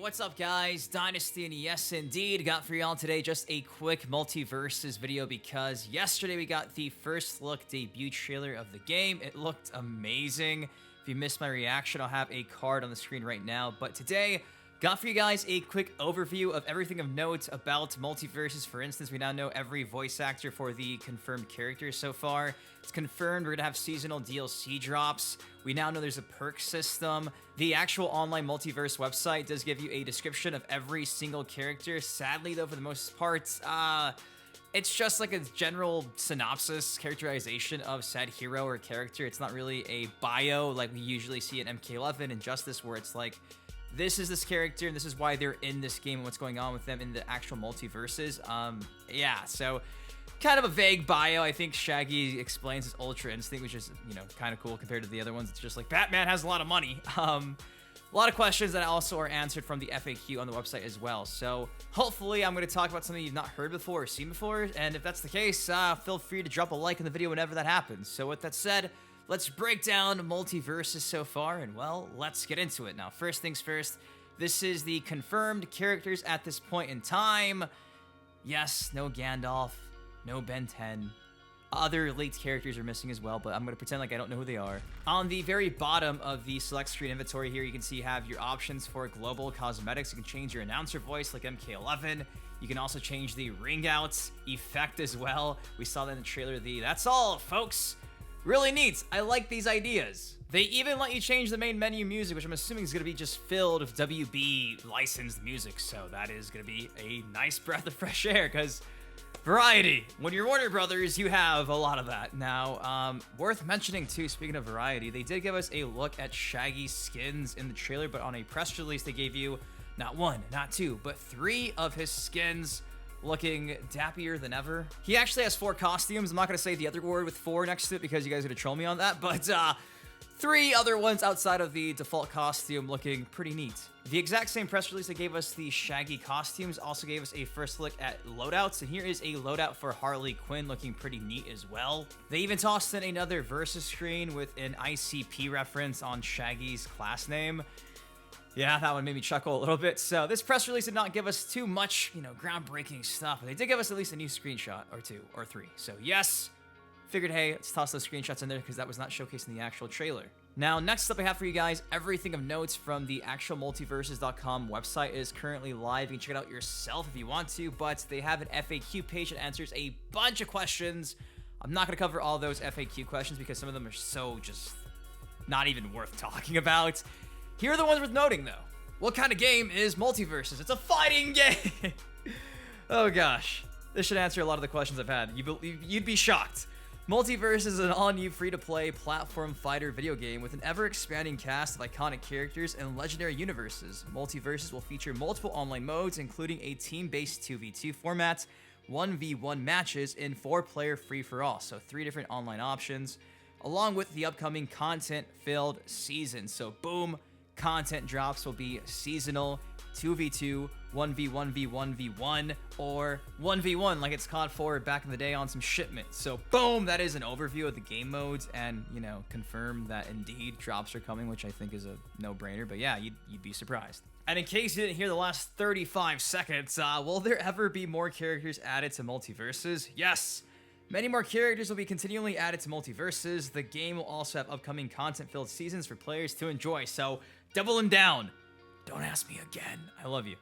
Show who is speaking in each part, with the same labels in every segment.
Speaker 1: what's up guys? Dynasty, and yes indeed, got for y'all today just a quick MultiVersus video because yesterday we got the first look debut trailer of the game. It looked amazing. If you missed my reaction, I'll have a card on the screen right now, but today got for you guys a quick overview of everything of note about MultiVersus. For instance, we now know every voice actor for the confirmed characters so far. It's confirmed we're gonna have seasonal DLC drops. We now know there's a perk system. The actual online MultiVerse website does give you a description of every single character. Sadly, though, for the most part, it's just like a general synopsis, characterization of said hero or character. It's not really a bio like we usually see in MK11 and Justice, where it's like, this is this character, and this is why they're in this game, and what's going on with them in the actual MultiVersus. Yeah, so kind of a vague bio. I think Shaggy explains his Ultra Instinct, which is, you know, kind of cool compared to the other ones. It's just like, Batman has a lot of money. A lot of questions that also are answered from the FAQ on the website as well. So hopefully I'm going to talk about something you've not heard before or seen before, and if that's the case, feel free to drop a like in the video whenever that happens. So with that said, let's break down MultiVersus so far, and well, let's get into it. Now, first things first, this is the confirmed characters at this point in time. Yes, no Gandalf, no Ben 10. Other leaked characters are missing as well, but I'm going to pretend like I don't know who they are. On the very bottom of the select screen inventory here, you can see you have your options for global cosmetics. You can change your announcer voice like MK11. You can also change the ring outs effect as well. We saw that in the trailer. That's all, folks. Really neat. I like these ideas. They even let you change the main menu music, which I'm assuming is going to be just filled with WB licensed music. So that is going to be a nice breath of fresh air, because variety. When you're Warner Brothers, you have a lot of that. Now, worth mentioning too, speaking of variety, they did give us a look at Shaggy's skins in the trailer, but on a press release, they gave you not one, not two, but 3 of his skins looking dappier than ever. He actually has 4 costumes. I'm not going to say the other word with 4 next to it because you guys are going to troll me on that, but 3 other ones outside of the default costume looking pretty neat. The exact same press release that gave us the Shaggy costumes also gave us a first look at loadouts, and here is a loadout for Harley Quinn looking pretty neat as well. They even tossed in another Versus screen with an ICP reference on Shaggy's class name. Yeah, that one made me chuckle a little bit. So this press release did not give us too much, groundbreaking stuff, but they did give us at least a new screenshot or 2 or 3. So yes, figured, hey, let's toss those screenshots in there because that was not showcased in the actual trailer. Now, next up I have for you guys everything of notes from the actual MultiVersus.com website. It is currently live. You can check it out yourself if you want to, but they have an FAQ page that answers a bunch of questions. I'm not going to cover all those FAQ questions because some of them are so just not even worth talking about. Here are the ones worth noting, though. What kind of game is MultiVersus? It's a fighting game! Oh gosh. This should answer a lot of the questions I've had. You'd be shocked. MultiVersus is an all-new free-to-play platform fighter video game with an ever-expanding cast of iconic characters and legendary universes. MultiVersus will feature multiple online modes, including a team-based 2v2 format, 1v1 matches, and 4-player free-for-all. So 3 different online options, along with the upcoming content-filled season. So boom. Content drops will be seasonal, 2v2, 1v1v1v1, or 1v1 like it's COD 4 back in the day on some shipment. So boom, that is an overview of the game modes, and confirm that indeed drops are coming, which I think is a no-brainer, but yeah, you'd be surprised. And in case you didn't hear the last 35 seconds, will there ever be more characters added to MultiVersus? Yes! Many more characters will be continually added to MultiVersus. The game will also have upcoming content-filled seasons for players to enjoy, so doubling down. Don't ask me again. I love you.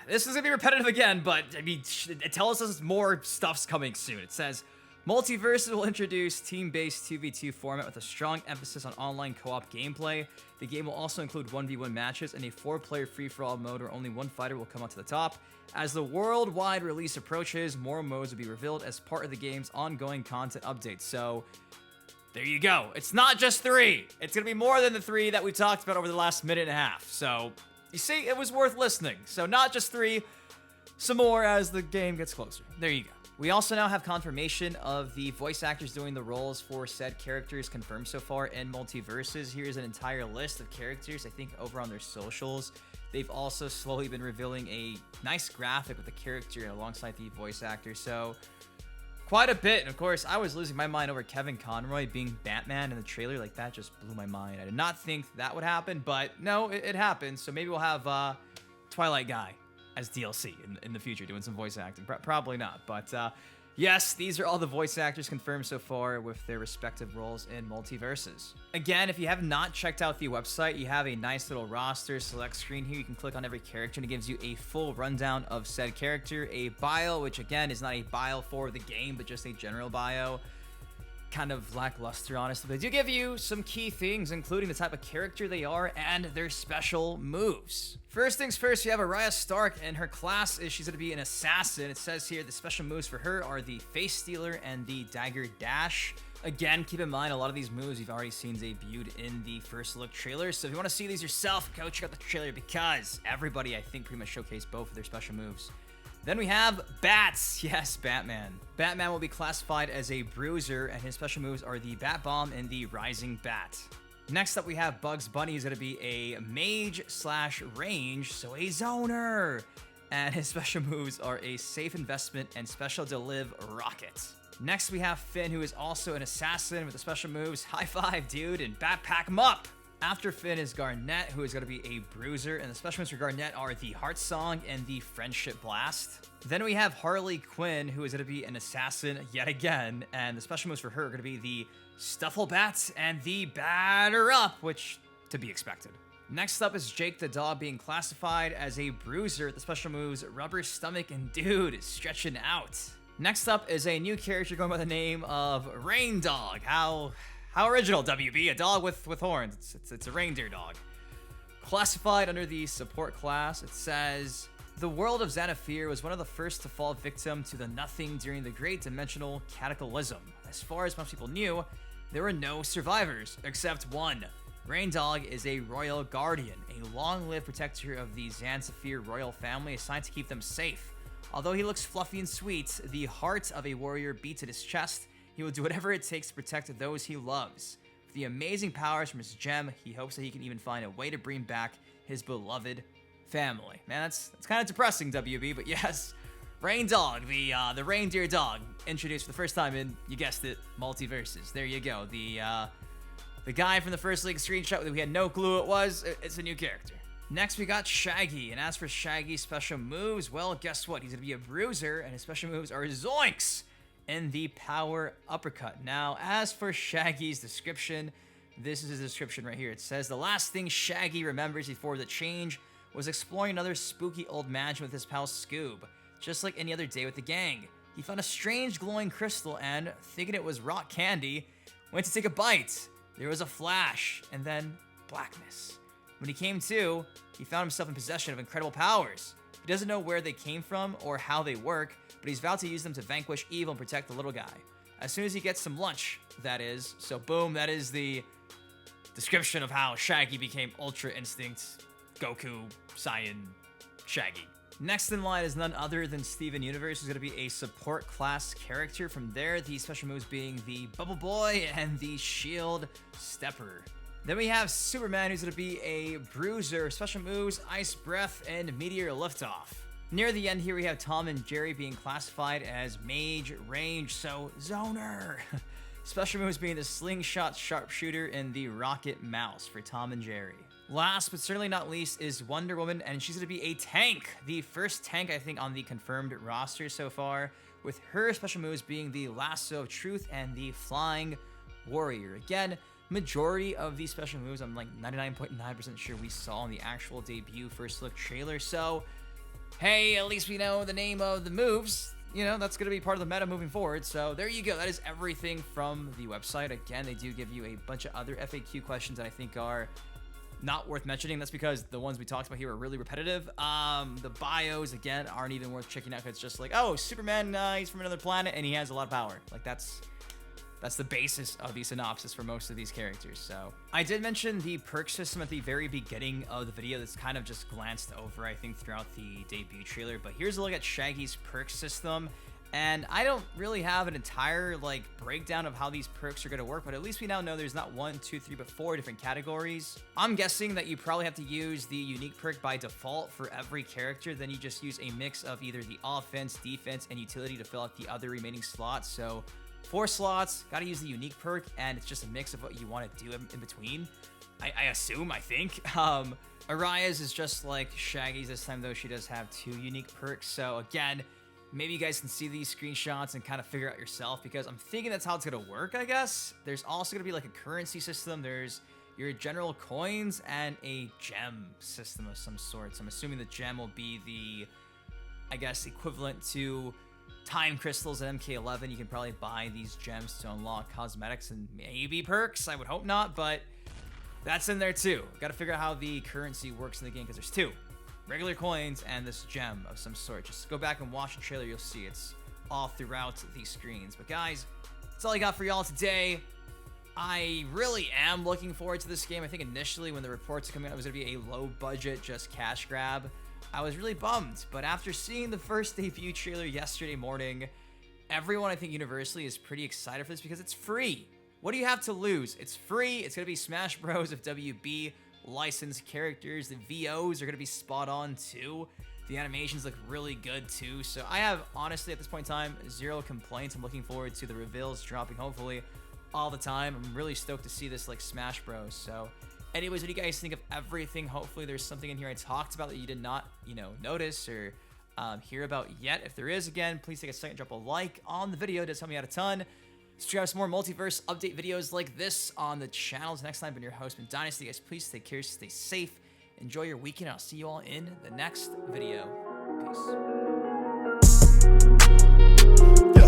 Speaker 1: This is gonna be repetitive again, but I mean, it tells us more stuff's coming soon. It says, MultiVersus will introduce team-based 2v2 format with a strong emphasis on online co-op gameplay. The game will also include 1v1 matches and a 4-player free-for-all mode where only one fighter will come out to the top. As the worldwide release approaches, more modes will be revealed as part of the game's ongoing content updates. So there you go. It's not just 3. It's going to be more than the 3 that we talked about over the last minute and a half. So you see, it was worth listening. So not just 3, some more as the game gets closer. There you go. We also now have confirmation of the voice actors doing the roles for said characters confirmed so far in MultiVersus. Here's an entire list of characters, I think, over on their socials. They've also slowly been revealing a nice graphic with the character alongside the voice actor. So quite a bit. And of course, I was losing my mind over Kevin Conroy being Batman in the trailer. Like, that just blew my mind. I did not think that would happen, but no, it happened. So maybe we'll have Twilight guy as DLC in the future, doing some voice acting. Probably not, but yes, these are all the voice actors confirmed so far with their respective roles in MultiVersus. Again, if you have not checked out the website, you have a nice little roster select screen here. You can click on every character and it gives you a full rundown of said character, a bio, which again is not a bio for the game, but just a general bio. Kind of lackluster, honestly. They do give you some key things, including the type of character they are and their special moves. First things first, you have ARYA Stark, and her class is she's going to be an assassin. It says here the special moves for her are the Face Stealer and the Dagger Dash. Again, keep in mind, a lot of these moves you've already seen debuted in the first look trailer, so if you want to see these yourself, go check out the trailer because everybody, I think, pretty much showcased both of their special moves. Then we have Bats. Yes, Batman. Batman will be classified as a bruiser, and his special moves are the Bat Bomb and the Rising Bat. Next up, we have Bugs Bunny. He's going to be a mage/range, so a zoner. And his special moves are a Safe Investment and Special Deliv Rocket. Next, we have Finn, who is also an assassin with the special moves High Five, dude, and Bat Pack 'em Up. After Finn is Garnet, who is going to be a bruiser, and the special moves for Garnet are the Heart Song and the Friendship Blast. Then we have Harley Quinn, who is going to be an assassin yet again, and the special moves for her are going to be the Stuffle Bat and the Batter Up, which to be expected. Next up is Jake the Dog being classified as a bruiser. The special moves Rubber Stomach and Dude Stretching Out. Next up is a new character going by the name of Rain Dog. How original, WB, a dog with horns. It's a reindeer dog. Classified under the support class, it says, the world of Xanathir was one of the first to fall victim to the Nothing during the Great Dimensional Cataclysm. As far as most people knew, there were no survivors, except one. Rain Dog is a royal guardian, a long-lived protector of the Xanathir royal family assigned to keep them safe. Although he looks fluffy and sweet, the heart of a warrior beats at his chest. He will do whatever it takes to protect those he loves. With the amazing powers from his gem, he hopes that he can even find a way to bring back his beloved family. Man, that's kind of depressing, WB, but yes, Rain Dog, the reindeer dog, introduced for the first time in, you guessed it, MultiVersus. There you go. The guy from the first league screenshot that we had no clue it was, it's a new character. Next, we got Shaggy, and as for Shaggy's special moves, well, guess what? He's gonna be a bruiser, and his special moves are Zoinks and the Power Uppercut. Now, as for Shaggy's description, this is his description right here. It says, the last thing Shaggy remembers before the change was exploring another spooky old mansion with his pal Scoob. Just like any other day with the gang, he found a strange glowing crystal and, thinking it was rock candy, went to take a bite. There was a flash, and then blackness. When he came to, he found himself in possession of incredible powers. He doesn't know where they came from or how they work, but he's vowed to use them to vanquish evil and protect the little guy. As soon as he gets some lunch, that is. So boom, that is the description of how Shaggy became Ultra Instinct, Goku, Saiyan, Shaggy. Next in line is none other than Steven Universe, who's going to be a support class character. From there, the special moves being the Bubble Boy and the Shield Stepper. Then we have Superman, who's going to be a bruiser. Special moves, Ice Breath, and Meteor Liftoff. Near the end here, we have Tom and Jerry being classified as Mage Range, so Zoner. Special moves being the Slingshot Sharpshooter and the Rocket Mouse for Tom and Jerry. Last but certainly not least is Wonder Woman, and she's going to be a tank. The first tank, I think, on the confirmed roster so far, with her special moves being the Lasso of Truth and the Flying Warrior. Again, majority of these special moves, I'm like 99.9% sure we saw in the actual debut first look trailer. So, hey, at least we know the name of the moves. You know, that's going to be part of the meta moving forward. So there you go. That is everything from the website. Again, they do give you a bunch of other FAQ questions that I think are not worth mentioning. That's because the ones we talked about here are really repetitive. The bios, again, aren't even worth checking out because it's just like, oh, Superman, he's from another planet and he has a lot of power. Like, that's the basis of the synopsis for most of these characters. So I did mention the perk system at the very beginning of the video. That's kind of just glanced over, I think, throughout the debut trailer. But here's a look at Shaggy's perk system. And I don't really have an entire breakdown of how these perks are going to work, but at least we now know there's not 1, 2, 3, but 4 different categories. I'm guessing that you probably have to use the unique perk by default for every character. Then you just use a mix of either the offense, defense, and utility to fill out the other remaining slots. So 4 slots, got to use the unique perk, and it's just a mix of what you want to do in between. I assume, I think. ARYA's is just like Shaggy's this time, though. She does have 2 unique perks. So again, maybe you guys can see these screenshots and kind of figure out yourself, because I'm thinking that's how it's going to work, I guess. There's also going to be like a currency system. There's your general coins and a gem system of some sort. So I'm assuming the gem will be the, I guess, equivalent to time crystals at MK11. You can probably buy these gems to unlock cosmetics and maybe perks. I would hope not, but that's in there too. Got to figure out how the currency works in the game, because there's 2 regular coins and this gem of some sort. Just go back and watch the trailer. You'll see it's all throughout these screens. But guys, that's all I got for y'all today. I really am looking forward to this game. I think initially when the reports coming out, it was going to be a low budget, just cash grab. I was really bummed, but after seeing the first debut trailer yesterday morning, everyone I think universally is pretty excited for this because it's free. What do you have to lose? It's free. It's going to be Smash Bros. Of WB licensed characters. The VOs are going to be spot on too. The animations look really good too. So I have, honestly, at this point in time, 0 complaints. I'm looking forward to the reveals dropping, hopefully, all the time. I'm really stoked to see this like Smash Bros. So anyways, what do you guys think of everything? Hopefully there's something in here I talked about that you did not, notice or hear about yet. If there is, again, please take a second, drop a like on the video. It does help me out a ton. Subscribe to some more multiverse update videos like this on the channel. Next time, I've been your host, Ben Dynasty. Guys, please take care, stay safe, enjoy your weekend. I'll see you all in the next video. Peace.